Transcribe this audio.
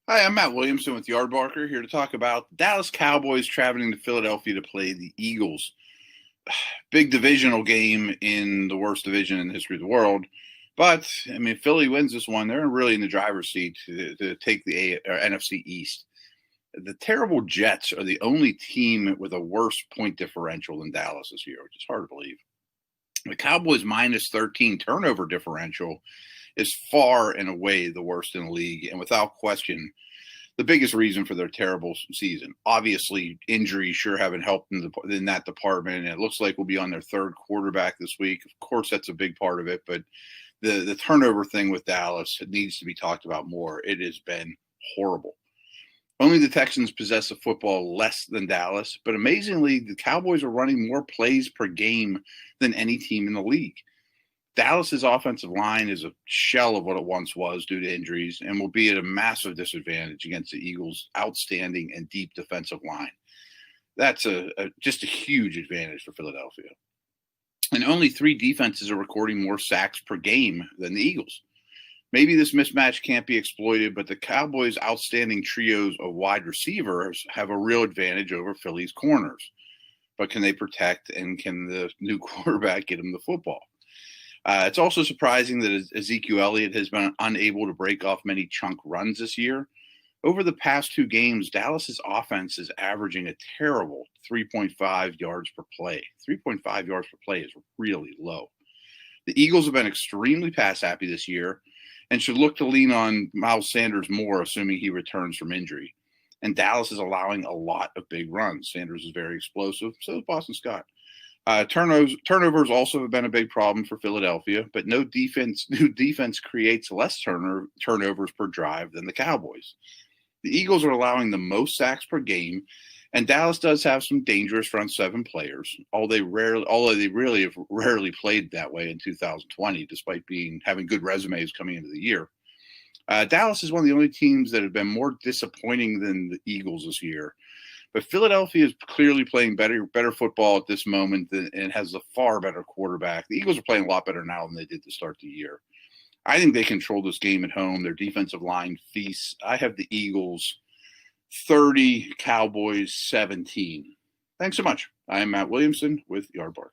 Hi, I'm Matt Williamson with Yardbarker here to talk about Dallas Cowboys traveling to Philadelphia to play the Eagles. Big divisional game in the worst division in the history of the world. But, if Philly wins this one, they're really in the driver's seat to take the NFC East. The terrible Jets are the only team with a worse point differential than Dallas this year, which is hard to believe. The Cowboys minus 13 turnover differential is far and away the worst in the league, and without question, the biggest reason for their terrible season. Obviously, injuries sure haven't helped in that department, and it looks like we'll be on their third quarterback this week. Of course, that's a big part of it, but the turnover thing with Dallas needs to be talked about more. It has been horrible. Only the Texans possess the football less than Dallas, but amazingly, the Cowboys are running more plays per game than any team in the league. Dallas's offensive line is a shell of what it once was due to injuries and will be at a massive disadvantage against the Eagles' outstanding and deep defensive line. That's just a huge advantage for Philadelphia. And only three defenses are recording more sacks per game than the Eagles. Maybe this mismatch can't be exploited, but the Cowboys' outstanding trios of wide receivers have a real advantage over Philly's corners. But can they protect, and can the new quarterback get them the football? It's also surprising that Ezekiel Elliott has been unable to break off many chunk runs this year. Over the past two games, Dallas's offense is averaging a terrible 3.5 yards per play. 3.5 yards per play is really low. The Eagles have been extremely pass happy this year and should look to lean on Miles Sanders more, assuming he returns from injury. And Dallas is allowing a lot of big runs. Sanders is very explosive, so is Boston Scott. Turnovers also have been a big problem for Philadelphia, but new defense creates less turnovers per drive than the Cowboys. The Eagles are allowing the most sacks per game, and Dallas does have some dangerous front seven players, although they really have rarely played that way in 2020, despite having good resumes coming into the year. Dallas is one of the only teams that have been more disappointing than the Eagles this year. But Philadelphia is clearly playing better football at this moment and has a far better quarterback. The Eagles are playing a lot better now than they did to start the year. I think they control this game at home. Their defensive line feasts. I have the Eagles 30, Cowboys 17. Thanks so much. I am Matt Williamson with Yardbarker.